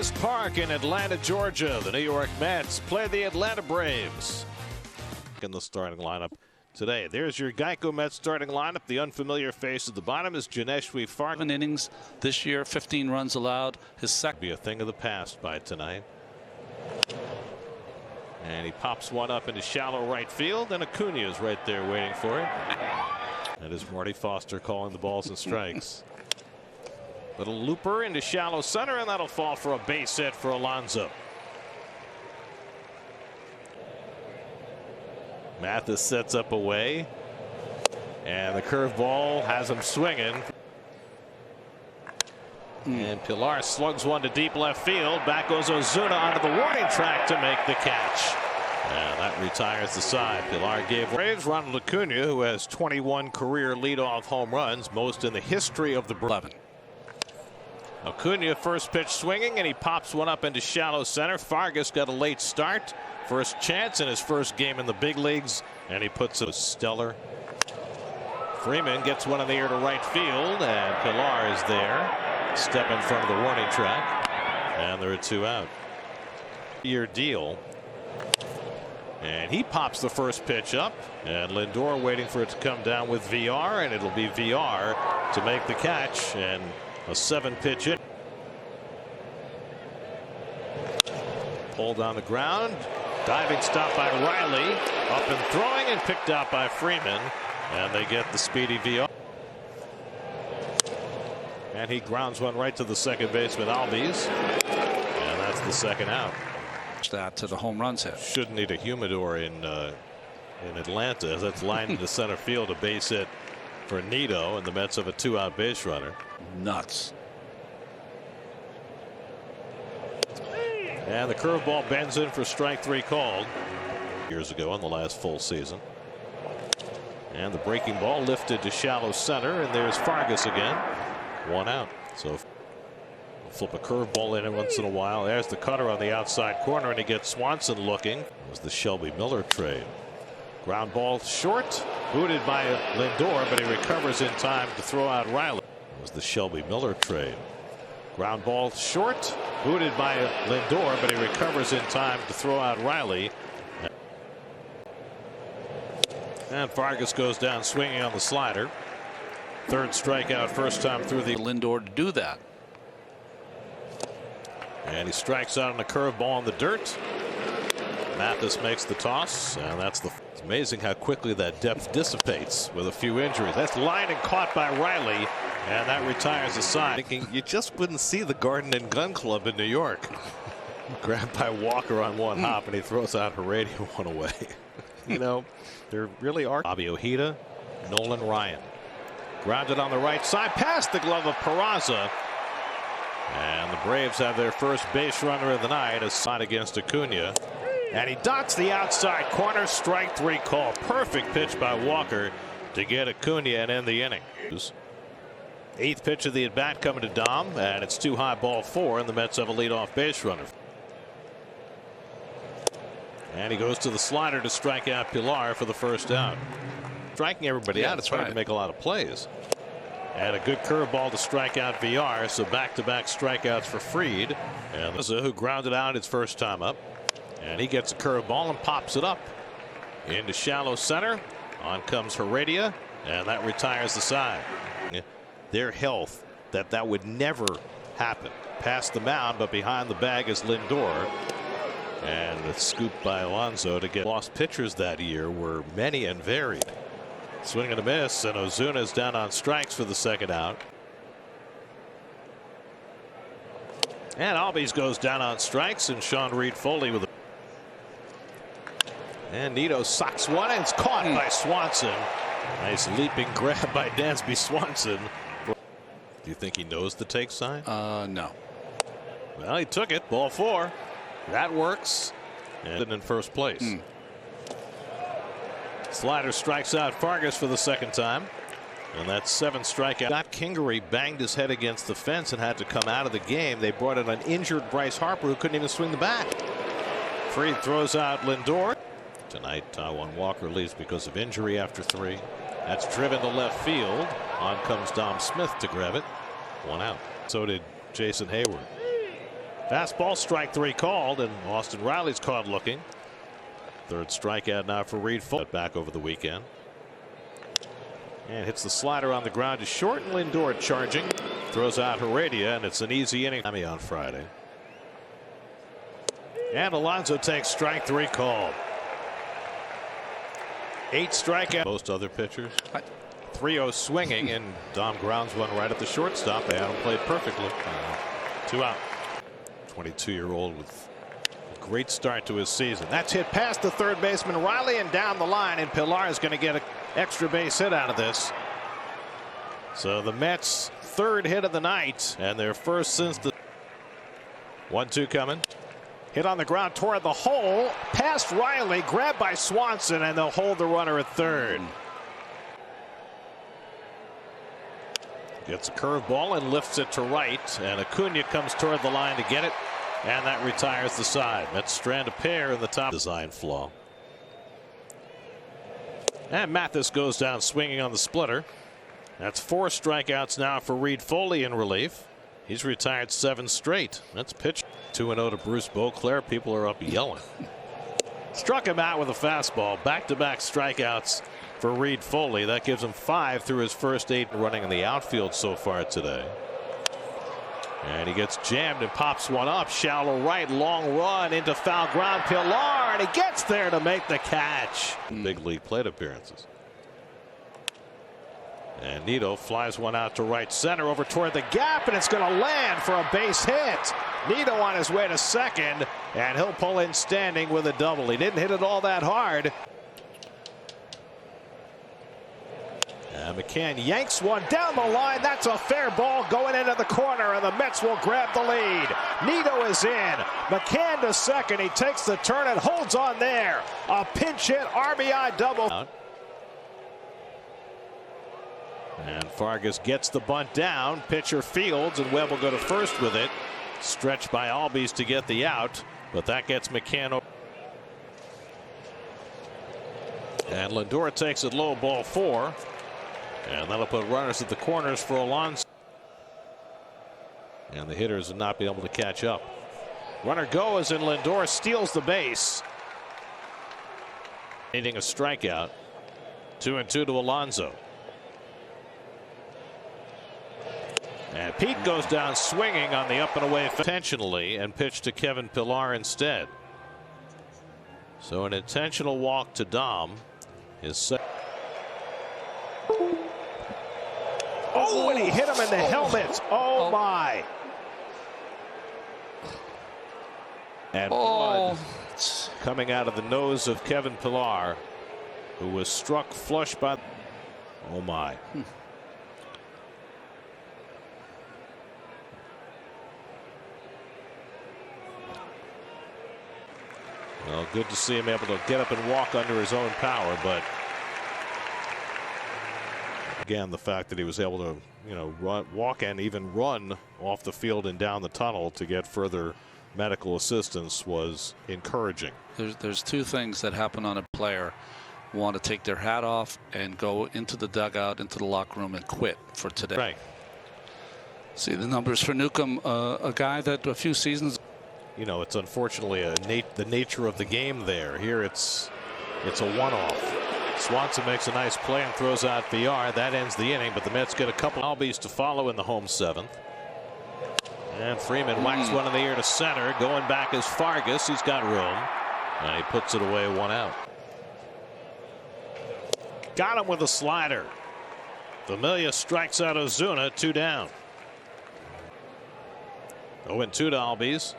Truist Park in Atlanta, Georgia. The New York Mets play the Atlanta Braves in the starting lineup today. There's your Geico Mets starting lineup. The unfamiliar face at the bottom is Janeshwi Fark. 7 innings this year, 15 runs allowed. His second be a thing of the past by tonight. And he pops one up into shallow right field, and Acuna is right there waiting for it. That is Marty Foster calling the balls and strikes. Little looper into shallow center, and that'll fall for a base hit for Alonso. Mathis sets up away, and the curveball has him swinging. And Pilar slugs one to deep left field. Back goes Ozuna onto the warning track to make the catch. And that retires the side. Pilar gave Braves. Ronald Acuna, who has 21 career leadoff home runs, most in the history of the Braves. Acuna first pitch swinging, and he pops one up into shallow center. Fargas got a late start. First chance in his first game in the big leagues, and he puts it stellar. Freeman gets one in the air to right field, and Pilar is there. Step in front of the warning track, and there are 2 out. Year deal. And he pops the first pitch up, and Lindor waiting for it to come down with VR, and it'll be VR to make the catch, and a 7-pitch hit. Pulled on the ground. Diving stop by Riley. Up and throwing, and picked out by Freeman, and they get the speedy VR. And he grounds one right to the second baseman Albies, and that's the second out. that to the home runs hit. Shouldn't need a humidor in Atlanta. That's lined into center field, a base hit for Nito, and the Mets have a 2-out base runner. Nuts. And the curveball bends in for strike 3 called years ago in the last full season. And the breaking ball lifted to shallow center, and there's Fargas again. 1 out. So flip a curveball in once in a while. There's the cutter on the outside corner, and he gets Swanson looking. It was the Shelby Miller trade. Ground ball short, booted by Lindor, but he recovers in time to throw out Riley. It was the Shelby Miller trade. Ground ball short, booted by Lindor, but he recovers in time to throw out Riley. And Fargas goes down swinging on the slider. 3rd strikeout, first time through the Lindor to do that. And he strikes out on a curveball in the dirt. Mathis makes the toss, and that's the. It's amazing how quickly that depth dissipates with a few injuries. That's lined and caught by Riley, and that retires the side. Thinking you just wouldn't see the Garden and Gun Club in New York. Grabbed by Walker on one hop, and he throws out Heredia one away. You know, there really are. Bobby Ojeda, Nolan Ryan. Grounded on the right side, past the glove of Peraza. And the Braves have their first base runner of the night, a shot against Acuna. And he dots the outside corner, strike 3 call. Perfect pitch by Walker to get Acuna and end the inning. 8th pitch of the at bat coming to Dom, and it's too high, ball 4, and the Mets have a leadoff base runner. And he goes to the slider to strike out Pilar for the first out. Striking everybody out, it's hard to make a lot of plays. And a good curveball to strike out VR, so back-to-back strikeouts for Fried. And who grounded out his first time up. And he gets a curveball and pops it up into shallow center. On comes Heredia, and that retires the side. Their health, that would never happen. Past the mound, but behind the bag is Lindor. And it's scooped by Alonso to get. Lost pitchers that year were many and varied. Swing and a miss, and Ozuna's down on strikes for the second out. And Albies goes down on strikes, and Sean Reed Foley with a. And Nito socks one, and it's caught by Swanson. Nice leaping grab by Dansby Swanson. Do you think he knows the take sign? No. Well, he took it. Ball 4. That works. And in first place. Slider strikes out Fargas for the second time. And that's 7 strikeouts. Scott Kingery banged his head against the fence and had to come out of the game. They brought in an injured Bryce Harper who couldn't even swing the bat. Fried throws out Lindor. Tonight, Taijuan Walker leaves because of injury after 3. That's driven to left field. On comes Dom Smith to grab it. 1 out. So did Jason Hayward. Fastball, strike 3 called, and Austin Riley's caught looking. Third strikeout now for Reed Foley. Back over the weekend. And hits the slider on the ground to short, and Lindor charging. Throws out Heredia, and it's an easy inning on Friday. And Alonso takes strike 3 called. 8 strikeouts. Most other pitchers. 3-0 swinging, and Dom grounds one right at the shortstop. They had him played perfectly. 2 out. 22-year-old with a great start to his season. That's hit past the third baseman Riley and down the line, and Pilar is going to get an extra base hit out of this. So the Mets' third hit of the night, and their first since the 1-2 coming. Hit on the ground toward the hole, past Riley, grabbed by Swanson, and they'll hold the runner at third. Gets a curveball and lifts it to right, and Acuna comes toward the line to get it, and that retires the side. Mets strand a pair in the top. Design flaw. And Mathis goes down swinging on the splitter. That's 4 strikeouts now for Reed Foley in relief. He's retired 7 straight. That's pitch. 2-0 to Bruce Beauclair. People are up yelling. Struck him out with a fastball. Back-to-back strikeouts for Reed Foley. That gives him 5 through his first 8 running in the outfield so far today. And he gets jammed and pops one up. Shallow right, long run into foul ground. Pilar, and he gets there to make the catch. Big league plate appearances. And Nito flies one out to right center over toward the gap, and it's going to land for a base hit. Nito on his way to second, and he'll pull in standing with a double. He didn't hit it all that hard. And McCann yanks one down the line. That's a fair ball going into the corner, and the Mets will grab the lead. Nito is in. McCann to second. He takes the turn and holds on there. A pinch hit RBI double. And Fargas gets the bunt down. Pitcher fields, and Webb will go to first with it. Stretched by Albies to get the out, but that gets McCann over. And Lindor takes it low, ball 4. And that'll put runners at the corners for Alonso. And the hitters will not be able to catch up. Runner goes, and Lindor steals the base. Needing a strikeout. 2-2 to Alonso. And Pete goes down swinging on the up and away intentionally and pitched to Kevin Pilar instead. So an intentional walk to Dom is set. Oh, and he hit him in the helmet. Oh my. And blood coming out of the nose of Kevin Pilar, who was struck flush by. Oh my. Well, good to see him able to get up and walk under his own power, but again, the fact that he was able to, walk and even run off the field and down the tunnel to get further medical assistance was encouraging. There's 2 things that happen on a player. Want to take their hat off and go into the dugout, into the locker room, and quit for today. Right. See the numbers for Newcomb, a guy that a few seasons. It's unfortunately the nature of the game there. Here it's a one-off. Swanson makes a nice play and throws out VR. That ends the inning, but the Mets get a couple Albies to follow in the home 7th. And Freeman whacks one in the air to center. Going back is Fargas. He's got room, and he puts it away, 1 out. Got him with a slider. Familia strikes out Ozuna, 2 down. 0-2 to Albies.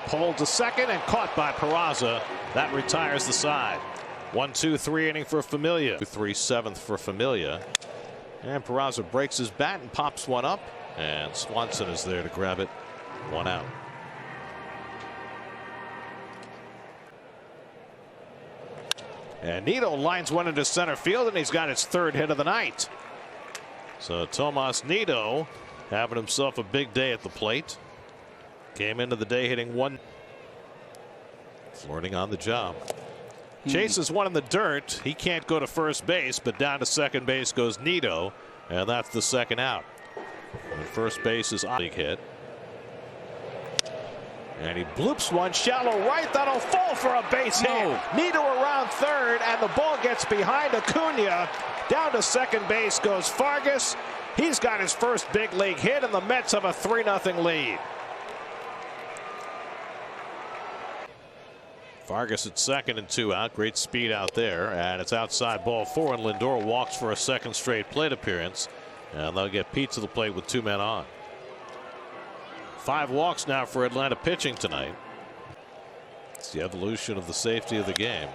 Pulled to second and caught by Peraza. That retires the side. 1-2-3 inning for Familia. 3/7 for Familia. And Peraza breaks his bat and pops one up. And Swanson is there to grab it. 1 out. And Nito lines one into center field, and he's got his 3rd hit of the night. So Tomas Nito having himself a big day at the plate. Came into the day hitting 1. Flirting on the job. Chases one in the dirt. He can't go to first base, but down to second base goes Nito, and that's the 2nd out. And first base is a big hit. And he bloops one shallow right. That'll fall for a base hit. Nito around third, and the ball gets behind Acuna. Down to second base goes Vargas. He's got his first big league hit, and the Mets have a 3-0 lead. Vargas at second and 2 out. Great speed out there, and it's outside ball 4, and Lindor walks for a second straight plate appearance, and they'll get Pete to the plate with 2 men on. 5 walks now for Atlanta pitching tonight. It's the evolution of the safety of the game.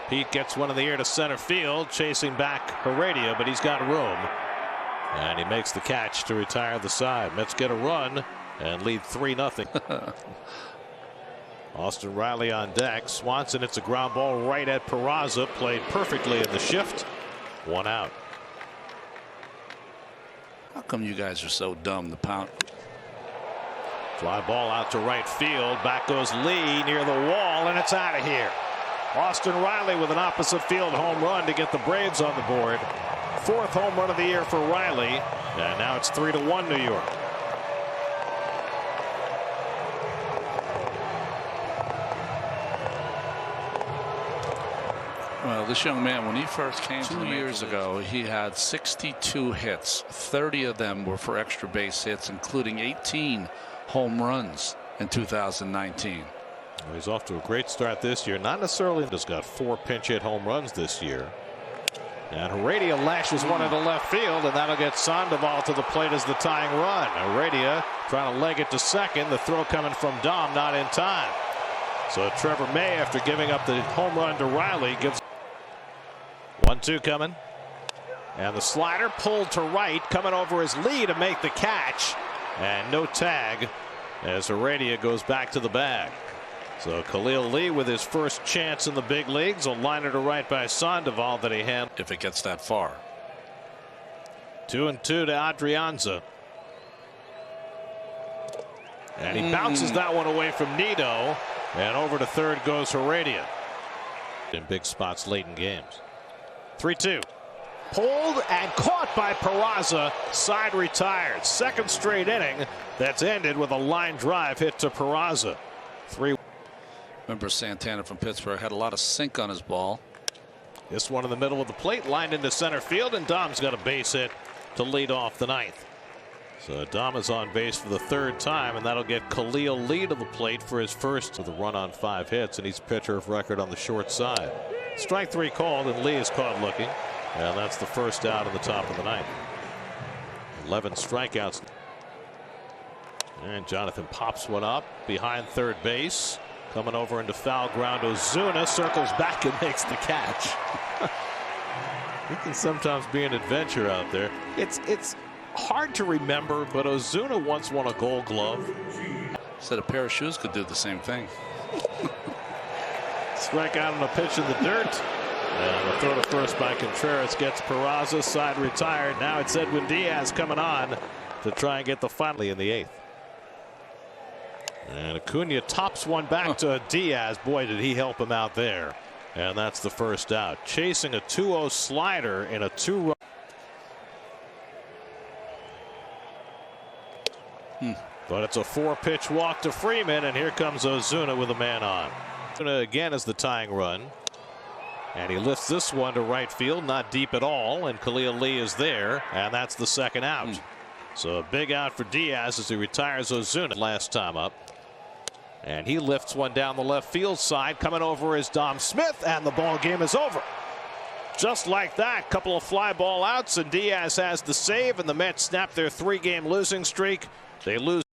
Pete gets one in the air to center field, chasing back Heredia, but he's got room, and he makes the catch to retire the side. Mets get a run and lead 3-0. Austin Riley on deck. Swanson hits a ground ball right at Peraza. Played perfectly in the shift. 1 out. How come you guys are so dumb? The pound. Fly ball out to right field. Back goes Lee near the wall, and it's out of here. Austin Riley with an opposite field home run to get the Braves on the board. 4th home run of the year for Riley, and now it's 3-1 New York. Well, this young man, when he first came 2 years ago, he had 62 hits. 30 of them were for extra base hits, including 18 home runs in 2019. Well, he's off to a great start this year. Not necessarily just got 4 pinch hit home runs this year. And Heredia lashes one into left field, and that'll get Sandoval to the plate as the tying run. Heredia trying to leg it to second. The throw coming from Dom, not in time. So Trevor May, after giving up the home run to Riley, gives 1-2 coming. And the slider pulled to right, coming over his Lee to make the catch. And no tag as Heredia goes back to the bag. So Khalil Lee with his first chance in the big leagues. A liner to right by Sandoval that he handled. If it gets that far. 2-2 to Adrianza. And he bounces that one away from Nito. And over to third goes Heredia. In big spots late in games. 3-2. Pulled and caught by Peraza. Side retired. Second straight inning that's ended with a line drive hit to Peraza. 3. Remember Santana from Pittsburgh had a lot of sink on his ball. This one in the middle of the plate, lined into center field, and Dom's got a base hit to lead off the 9th. So Dom is on base for the 3rd time, and that'll get Khalil Lee to the plate for his first with a run on 5 hits, and he's pitcher of record on the short side. Strike 3 called, and Lee is caught looking, and that's the first out in the top of the 9th. 11 strikeouts. And Jonathan pops one up behind third base. Coming over into foul ground, Ozuna circles back and makes the catch. It can sometimes be an adventure out there. It's hard to remember, but Ozuna once won a Gold Glove. Said a pair of shoes could do the same thing. Strike out on a pitch in the dirt. And the throw to first by Contreras gets Peraza. Side retired. Now it's Edwin Diaz coming on to try and get the final in the 8th. And Acuna tops one back to Diaz. Boy, did he help him out there. And that's the first out. Chasing a 2-0 slider in a 2-run. But it's a 4-pitch walk to Freeman, and here comes Ozuna with a man on. Ozuna again is the tying run. And he lifts this one to right field, not deep at all, and Khalil Lee is there, and that's the 2nd out. So a big out for Diaz as he retires Ozuna last time up. And he lifts one down the left field side. Coming over is Dom Smith, and the ball game is over. Just like that, couple of fly ball outs, and Diaz has the save, and the Mets snap their 3-game losing streak. They lose